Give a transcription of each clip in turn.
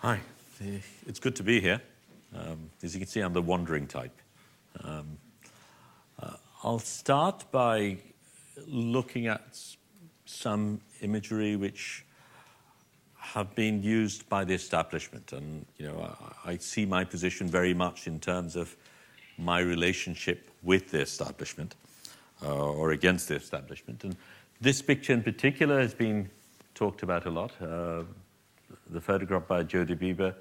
Hi, it's good to be here. As you can see, I'm the wandering type. I'll start by looking at some imagery which have been used by the establishment. And, I see my position very much in terms of my relationship with the establishment or against the establishment. And this picture in particular has been talked about a lot. The photograph by Jodi Bieber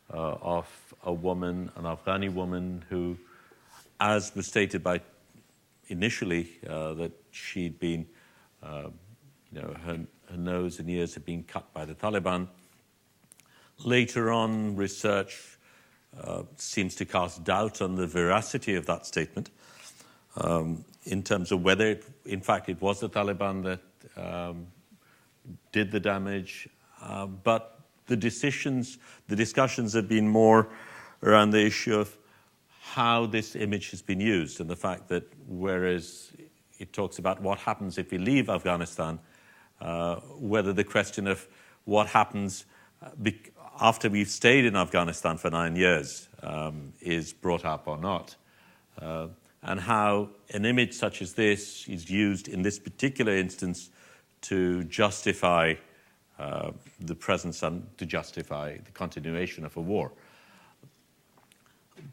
of a woman, an Afghani woman who, as was stated by initially, that she'd been, her nose and ears had been cut by the Taliban. Later on, research seems to cast doubt on the veracity of that statement in terms of whether, in fact, it was the Taliban that did the damage. But the discussions have been more around the issue of how this image has been used and the fact that whereas it talks about what happens if we leave Afghanistan, whether the question of what happens after we've stayed in Afghanistan for 9 years is brought up or not, and how an image such as this is used in this particular instance to justify the presence and to justify the continuation of a war.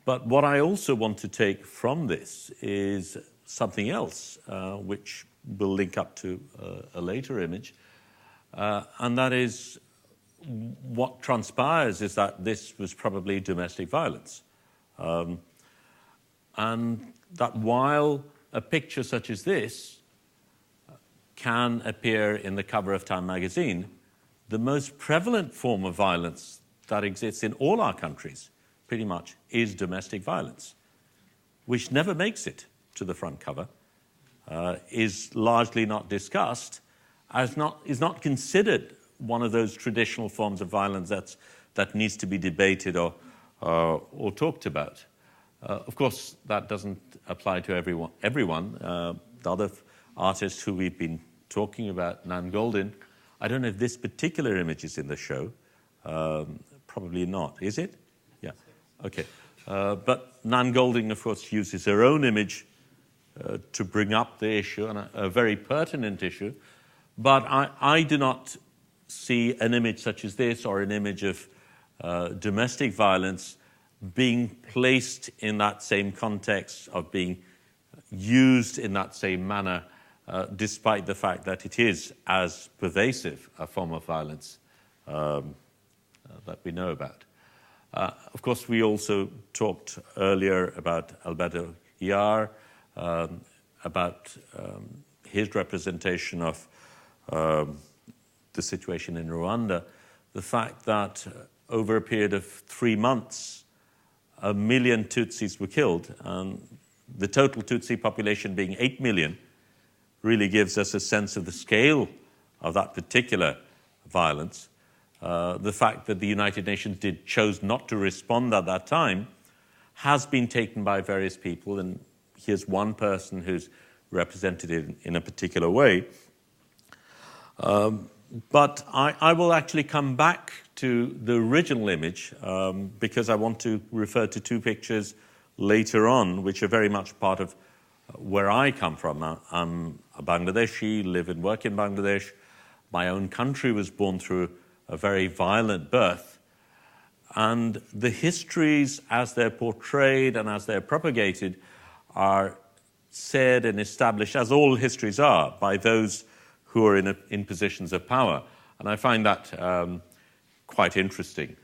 But what I also want to take from this is something else, which will link up to a later image, and that is what transpires is that this was probably domestic violence. And that while a picture such as this can appear in the cover of Time magazine, the most prevalent form of violence that exists in all our countries, pretty much, is domestic violence, which never makes it to the front cover, is largely not discussed, is not considered one of those traditional forms of violence that needs to be debated or talked about. Of course, that doesn't apply to everyone. The other artist who we've been talking about, Nan Goldin, I don't know if this particular image is in the show. Probably not. Is it? Yeah. Okay. But Nan Goldin, of course, uses her own image to bring up the issue, and a very pertinent issue. But I do not see an image such as this or an image of domestic violence being placed in that same context of being used in that same manner, despite the fact that it is as pervasive a form of violence that we know about. Of course, we also talked earlier about Alberto Iar, about his representation of the situation in Rwanda, the fact that over a period of 3 months, 1 million Tutsis were killed, and the total Tutsi population being 8 million, really gives us a sense of the scale of that particular violence. The fact that the United Nations chose not to respond at that time has been taken by various people, and here's one person who's represented in a particular way. But I will actually come back to the original image because I want to refer to 2 pictures later on, which are very much part of where I come from. I'm a Bangladeshi, live and work in Bangladesh. My own country was born through a very violent birth. And the histories, as they're portrayed and as they're propagated, are said and established, as all histories are, by those who are in positions of power. And I find that quite interesting.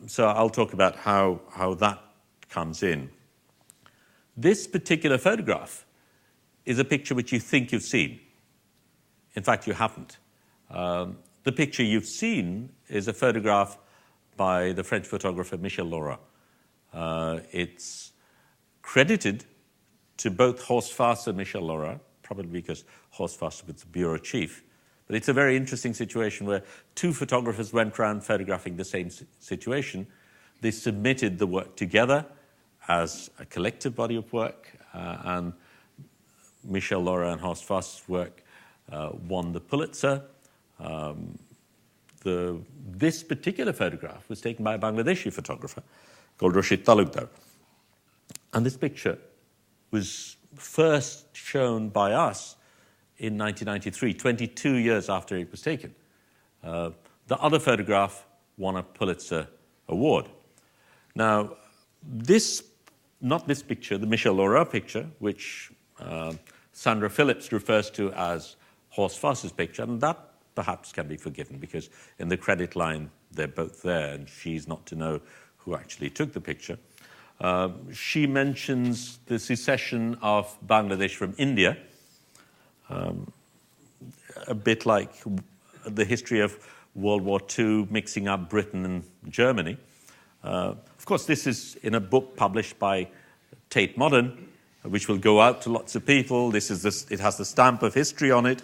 So I'll talk about how that comes in. This particular photograph is a picture which you think you've seen. In fact, you haven't. The picture you've seen is a photograph by the French photographer Michel Laura. It's credited to both Horst Fass and Michel Laura, probably because Horst Fass was the bureau chief. But it's a very interesting situation where 2 photographers went around photographing the same situation. They submitted the work together as a collective body of work, and Michel Laura and Horst Fass's work won the Pulitzer. this particular photograph was taken by a Bangladeshi photographer called Rashid Talukdar. And this picture was first shown by us in 1993, 22 years after it was taken. The other photograph won a Pulitzer Award. Now, not this picture, the Michel Laura picture, which Sandra Phillips refers to as Horst Foss's picture, and that perhaps can be forgiven because in the credit line they're both there and she's not to know who actually took the picture. She mentions the secession of Bangladesh from India, a bit like the history of World War II mixing up Britain and Germany. Of course, this is in a book published by Tate Modern, which will go out to lots of people. It has the stamp of history on it.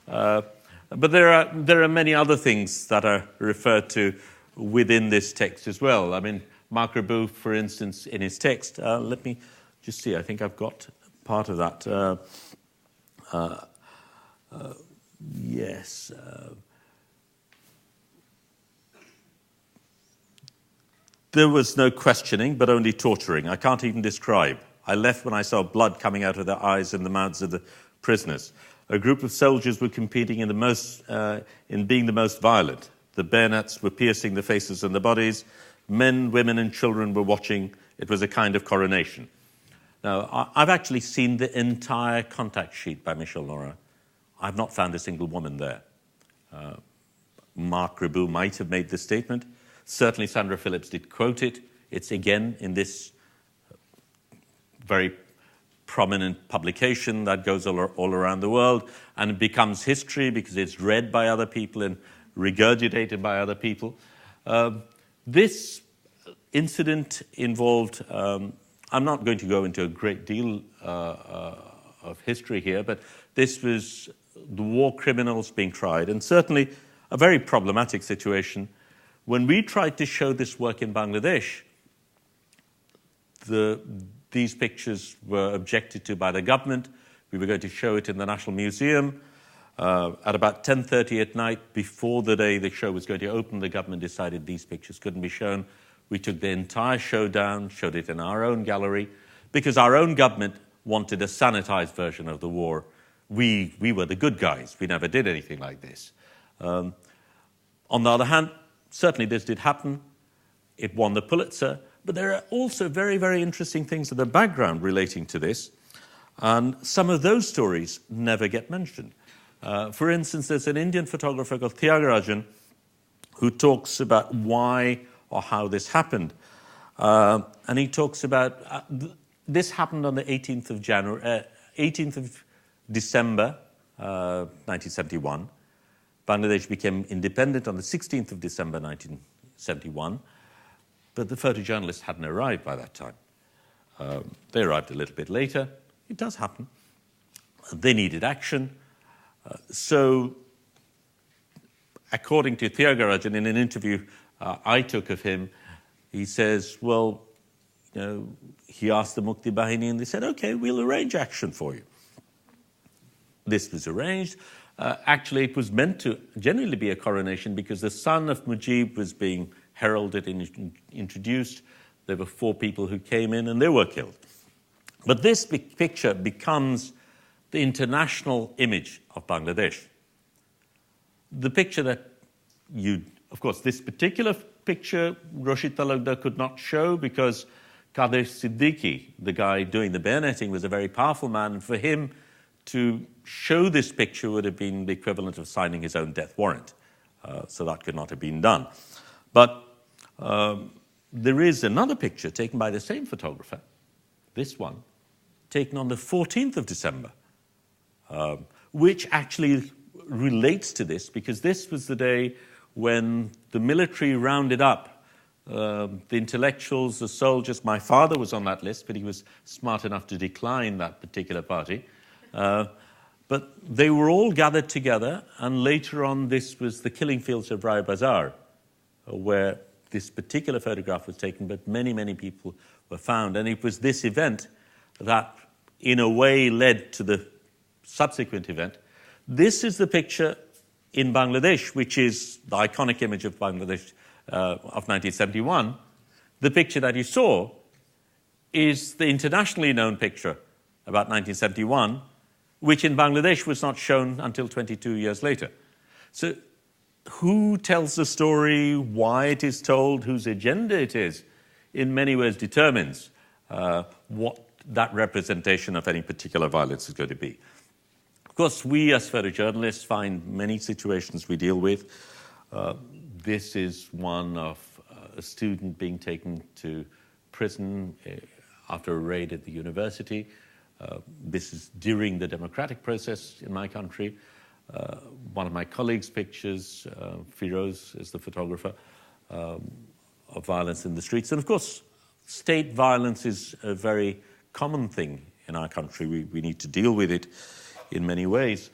But there are many other things that are referred to within this text as well. I mean, Marc Reboux, for instance, in his text, let me just see, I think I've got part of that. Yes. There was no questioning, but only torturing. I can't even describe. I left when I saw blood coming out of their eyes and the mouths of the prisoners. A group of soldiers were competing in being the most violent. The bayonets were piercing the faces and the bodies. Men, women, and children were watching. It was a kind of coronation. Now, I've actually seen the entire contact sheet by Michel Laura. I've not found a single woman there. Marc Reboux might have made this statement. Certainly Sandra Phillips did quote it. It's again in this very prominent publication that goes all around the world, and it becomes history because it's read by other people and regurgitated by other people. This incident involved, I'm not going to go into a great deal of history here, but this was the war criminals being tried, and certainly a very problematic situation. When we tried to show this work in Bangladesh, these pictures were objected to by the government. We were going to show it in the National Museum. At about 10:30 at night, before the day the show was going to open, the government decided these pictures couldn't be shown. We took the entire show down, showed it in our own gallery, because our own government wanted a sanitized version of the war. We were the good guys. We never did anything like this. On the other hand, certainly this did happen. It won the Pulitzer. But there are also very, very interesting things in the background relating to this. And some of those stories never get mentioned. For instance, there's an Indian photographer called Thiagarajan who talks about why or how this happened. And he talks about this happened on the 18th of December, 1971. Bangladesh became independent on the 16th of December, 1971. But the photojournalists hadn't arrived by that time. They arrived a little bit later. It does happen. They needed action. So, according to Thiagarajan, in an interview I took of him, he says, well, he asked the Mukti Bahini, and they said, okay, we'll arrange action for you. This was arranged. Actually, it was meant to generally be a coronation because the son of Mujib was being heralded and introduced. There were 4 people who came in and they were killed. But this picture becomes the international image of Bangladesh. The picture that of course, this particular picture, Rashid Talukdar could not show because Kader Siddiqui, the guy doing the bayoneting, was a very powerful man, and for him to show this picture would have been the equivalent of signing his own death warrant. So that could not have been done. But there is another picture taken by the same photographer, this one, taken on the 14th of December, which actually relates to this because this was the day when the military rounded up the intellectuals, the soldiers. My father was on that list, but he was smart enough to decline that particular party. But they were all gathered together, and later on this was the killing fields of Raya Bazar, where this particular photograph was taken, but many, many people were found. And it was this event that, in a way, led to the subsequent event. This is the picture in Bangladesh, which is the iconic image of Bangladesh of 1971, the picture that you saw is the internationally known picture about 1971, which in Bangladesh was not shown until 22 years later. So who tells the story, why it is told, whose agenda it is, in many ways determines what that representation of any particular violence is going to be. Of course, we as photojournalists find many situations we deal with. This is one of a student being taken to prison after a raid at the university. This is during the democratic process in my country. One of my colleagues' pictures, Firoz is the photographer, of violence in the streets. And of course, state violence is a very common thing in our country. We need to deal with it in many ways.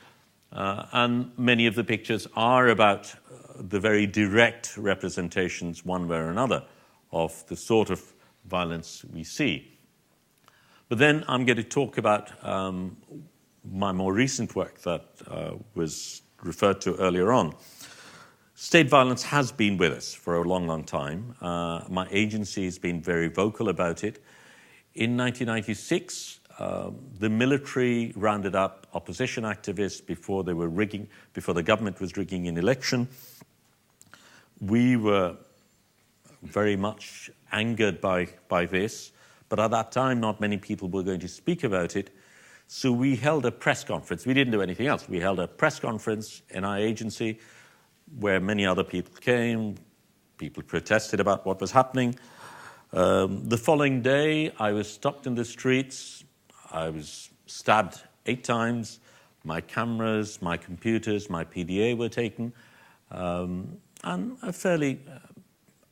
And many of the pictures are about the very direct representations, one way or another, of the sort of violence we see. But then I'm going to talk about my more recent work that was referred to earlier on. State violence has been with us for a long, long time. My agency has been very vocal about it. In 1996, the military rounded up opposition activists before the government was rigging an election. We were very much angered by this, but at that time, not many people were going to speak about it. So we held a press conference. We didn't do anything else. We held a press conference in our agency where many other people came. People protested about what was happening. The following day, I was stopped in the streets. I was stabbed 8 times. My cameras, my computers, my PDA were taken. And a fairly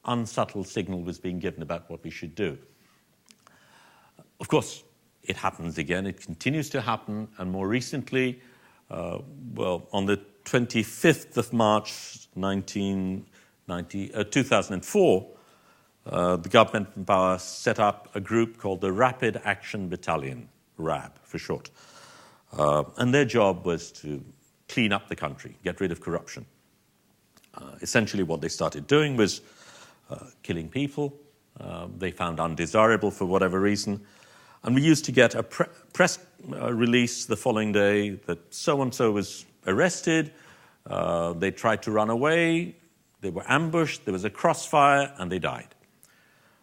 unsubtle signal was being given about what we should do. Of course, it happens again. It continues to happen. And more recently, on the 25th of March 2004, the government in power set up a group called the Rapid Action Battalion, RAB for short. And their job was to clean up the country, get rid of corruption. Essentially what they started doing was killing people. They found undesirable for whatever reason. And we used to get a press release the following day that so-and-so was arrested. They tried to run away. They were ambushed. There was a crossfire, and they died.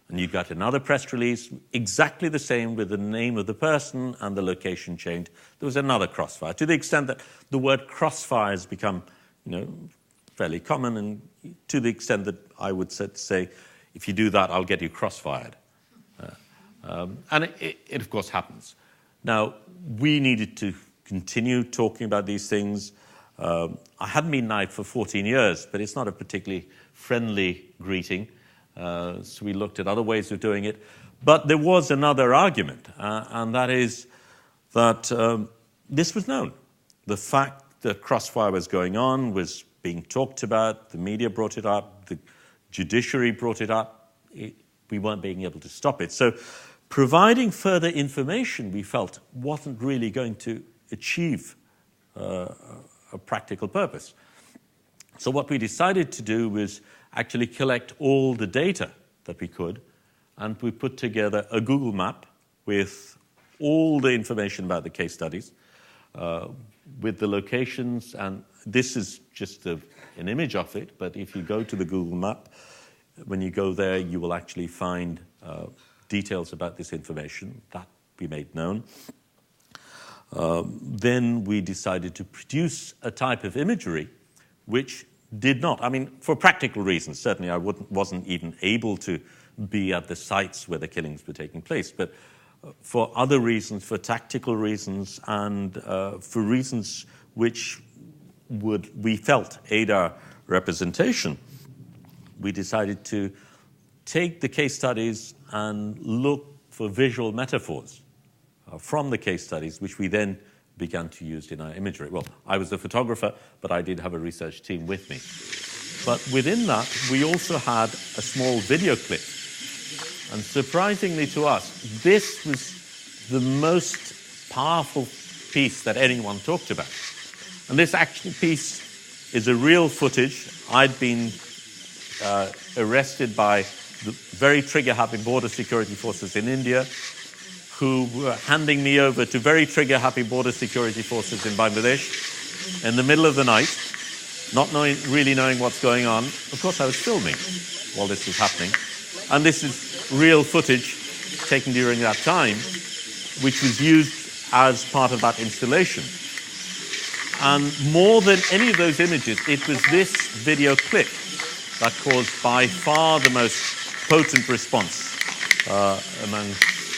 And you got another press release, exactly the same, with the name of the person and the location changed. There was another crossfire, to the extent that the word crossfire has become, fairly common, and to the extent that I would say, if you do that, I'll get you crossfired. And it, of course, happens. Now, we needed to continue talking about these things. I hadn't been knighted for 14 years, but it's not a particularly friendly greeting. So we looked at other ways of doing it. But there was another argument, and that is that this was known. The fact that crossfire was going on was being talked about. The media brought it up. The judiciary brought it up. We weren't being able to stop it. So providing further information, we felt, wasn't really going to achieve a practical purpose. So what we decided to do was actually collect all the data that we could, and we put together a Google map with all the information about the case studies, with the locations, and this is just an image of it, but if you go to the Google map, when you go there, you will actually find details about this information that we made known. Then we decided to produce a type of imagery which did not, for practical reasons, certainly I wasn't even able to be at the sites where the killings were taking place, but for other reasons, for tactical reasons, and for reasons which we felt aid our representation, we decided to take the case studies and look for visual metaphors from the case studies, which we then began to use in our imagery. Well, I was the photographer, but I did have a research team with me. But within that, we also had a small video clip. And surprisingly to us, this was the most powerful piece that anyone talked about. And this action piece is a real footage. I'd been arrested by the very trigger-happy border security forces in India, who were handing me over to very trigger-happy border security forces in Bangladesh in the middle of the night, not really knowing what's going on. Of course, I was filming while this was happening. And this is real footage taken during that time, which was used as part of that installation. And more than any of those images, it was this video clip that caused by far the most potent response among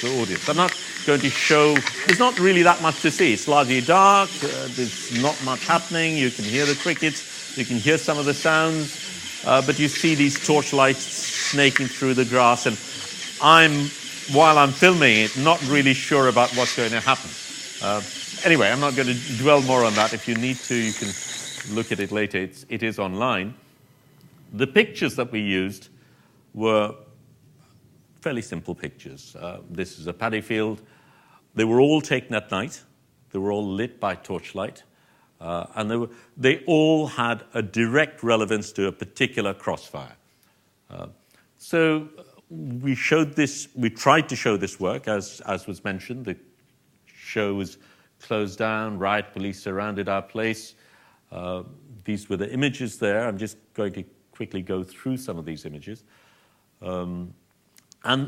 the audience. I'm not going to show, there's not really that much to see. It's largely dark, there's not much happening, you can hear the crickets, you can hear some of the sounds, but you see these torchlights snaking through the grass, and while I'm filming it, not really sure about what's going to happen. Anyway, I'm not going to dwell more on that. If you need to, you can look at it later. It is online. The pictures that we used were fairly simple pictures. This is a paddy field. They were all taken at night. They were all lit by torchlight. And they all had a direct relevance to a particular crossfire. So we tried to show this work, as was mentioned. The show was closed down, riot police surrounded our place. These were the images there. I'm just going to quickly go through some of these images. And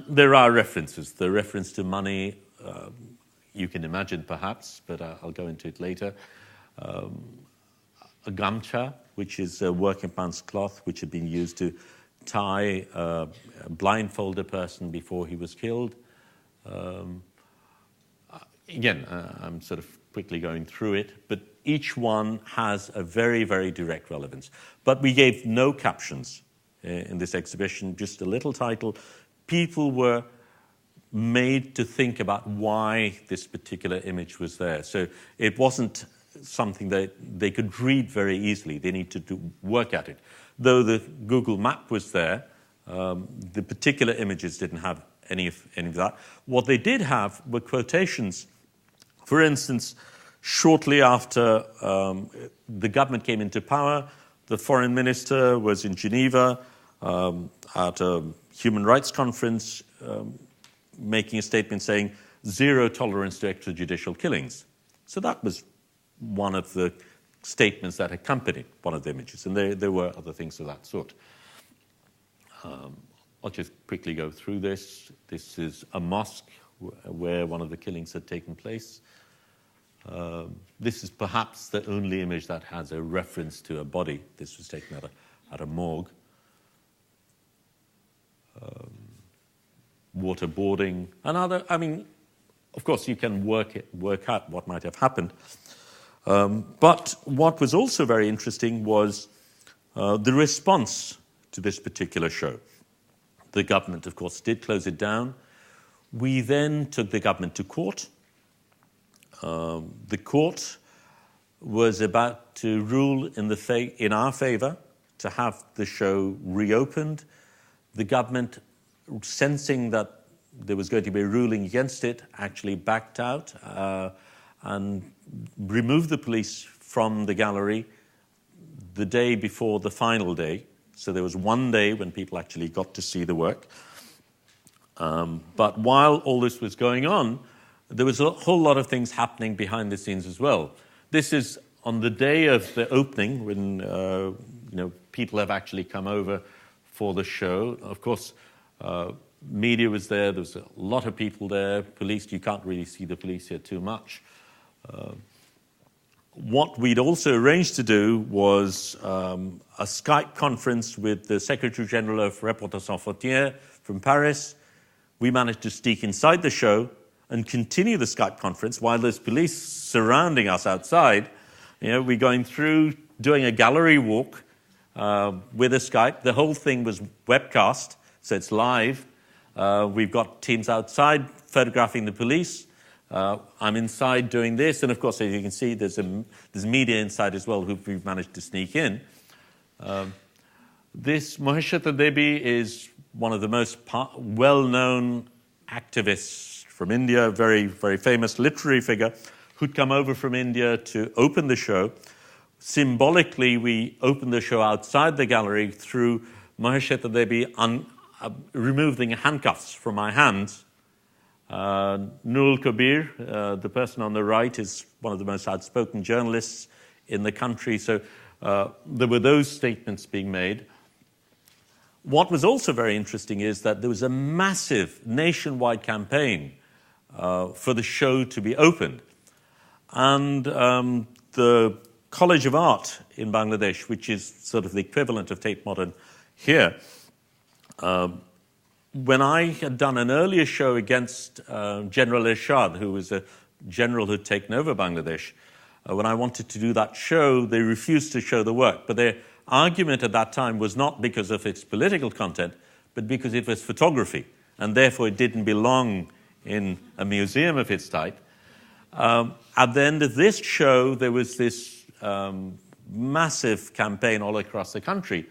there are references. The reference to money, you can imagine perhaps, but I'll go into it later. A gamcha, which is a working man's cloth, which had been used to tie, blindfold a person before he was killed. Again, I'm sort of quickly going through it, but each one has a very, very direct relevance. But we gave no captions in this exhibition, just a little title. People were made to think about why this particular image was there. So it wasn't something that they could read very easily. They needed to work at it. Though the Google map was there, the particular images didn't have any of that. What they did have were quotations. For instance, shortly after the government came into power, the foreign minister was in Geneva at a human rights conference making a statement saying zero tolerance to extrajudicial killings. So that was one of the statements that accompanied one of the images, and there were other things of that sort. I'll just quickly go through this. This is a mosque where one of the killings had taken place. This is perhaps the only image that has a reference to a body. This was taken at a morgue. Waterboarding, and of course you can work out what might have happened. But what was also very interesting was the response to this particular show. The government, of course, did close it down. We then took the government to court. The court was about to rule in our favor to have the show reopened. The government, sensing that there was going to be a ruling against it, actually backed out and removed the police from the gallery the day before the final day. So there was one day when people actually got to see the work. But while all this was going on, there was a whole lot of things happening behind the scenes as well. This is on the day of the opening, when people have actually come over for the show. Of course, media was there. There was a lot of people there. Police, you can't really see the police here too much. What we'd also arranged to do was a Skype conference with the Secretary General of Reporters Sans Frontières from Paris. We managed to sneak inside the show and continue the Skype conference while there's police surrounding us outside. We're going through, doing a gallery walk with a Skype. The whole thing was webcast, so it's live. We've got teams outside photographing the police. I'm inside doing this, and of course, as you can see, there's media inside as well who we've managed to sneak in. This Moheshata Devi is one of the most well-known activists from India, very, very famous literary figure, who'd come over from India to open the show. symbolically, we opened the show outside the gallery through Mahesheta Devi removing handcuffs from my hands. Nurul Kabir, the person on the right, is one of the most outspoken journalists in the country. So there were those statements being made. What was also very interesting is that there was a massive nationwide campaign for the show to be opened. And the College of Art in Bangladesh, which is sort of the equivalent of Tate Modern here, when I had done an earlier show against General Ershad, who was a general who'd taken over Bangladesh, when I wanted to do that show, they refused to show the work. But their argument at that time was not because of its political content, but because it was photography, and therefore it didn't belong in a museum of its type. At the end of this show, there was this massive campaign all across the country.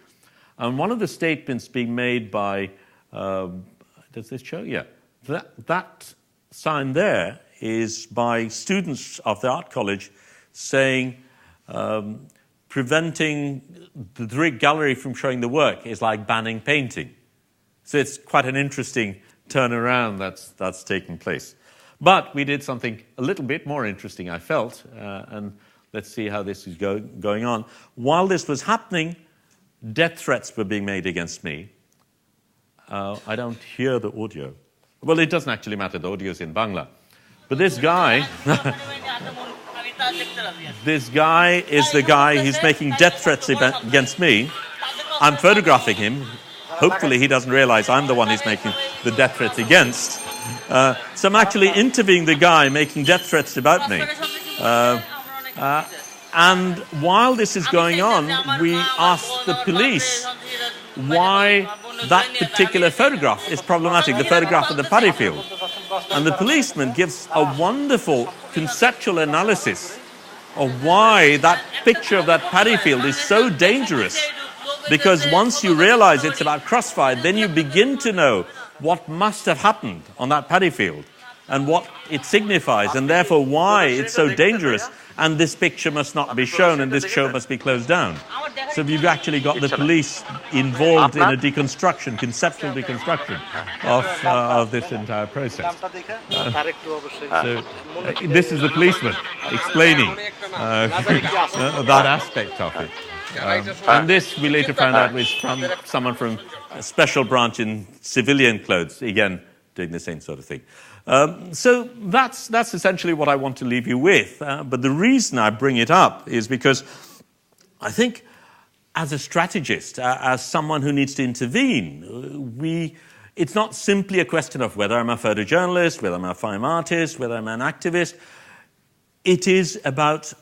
And one of the statements being made by, does this show? Yeah. That sign there is by students of the art college saying, preventing the Brick Gallery from showing the work is like banning painting. So it's quite an interesting turnaround that's taking place. But we did something a little bit more interesting, I felt, and let's see how this is going on. While this was happening, death threats were being made against me. I don't hear the audio. Well, it doesn't actually matter. The audio's in Bangla. But this guy, this guy is the guy who's making death threats against me. I'm photographing him. Hopefully he doesn't realize I'm the one he's making the death threats against. So I'm actually interviewing the guy making death threats about me. And while this is going on, we asked the police why that particular photograph is problematic, the photograph of the paddy field. And the policeman gives a wonderful conceptual analysis of why that picture of that paddy field is so dangerous. Because once you realize it's about crossfire, then you begin to know what must have happened on that paddy field and what it signifies, and therefore why it's so dangerous. And this picture must not be shown, and this show must be closed down. So you've actually got the police involved in a deconstruction, conceptual deconstruction of this entire process. So this is the policeman explaining that aspect of it. And this, we later found out, was from someone from a special branch in civilian clothes, again, doing the same sort of thing. So that's essentially what I want to leave you with. But the reason I bring it up is because I think as a strategist, as someone who needs to intervene, it's not simply a question of whether I'm a photojournalist, whether I'm a fine artist, whether I'm an activist. It is about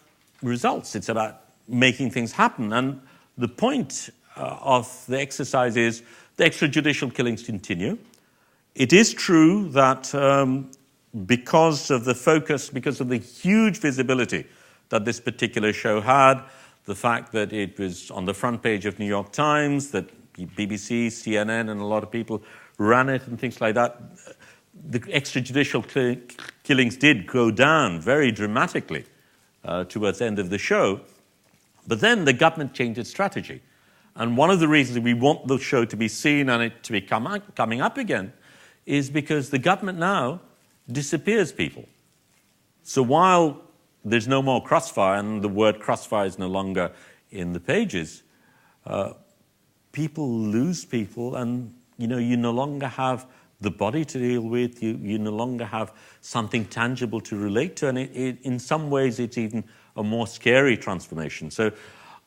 results. It's about making things happen. And the point of the exercise is the extrajudicial killings continue. It is true that because of the focus, because of the huge visibility that this particular show had, the fact that it was on the front page of New York Times, that BBC, CNN, and a lot of people ran it and things like that, the extrajudicial killings did go down very dramatically towards the end of the show. But then the government changed its strategy. And one of the reasons we want the show to be seen and it to be coming up again is because the government now disappears people. So while there's no more crossfire and the word crossfire is no longer in the pages, people lose people, and you no longer have the body to deal with, you no longer have something tangible to relate to, and in some ways it's even a more scary transformation. So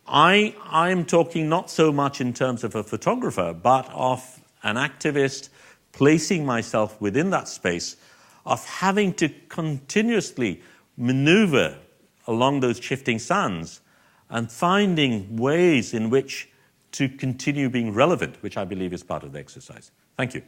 I'm talking not so much in terms of a photographer, but of an activist placing myself within that space, of having to continuously maneuver along those shifting sands and finding ways in which to continue being relevant, which I believe is part of the exercise. Thank you.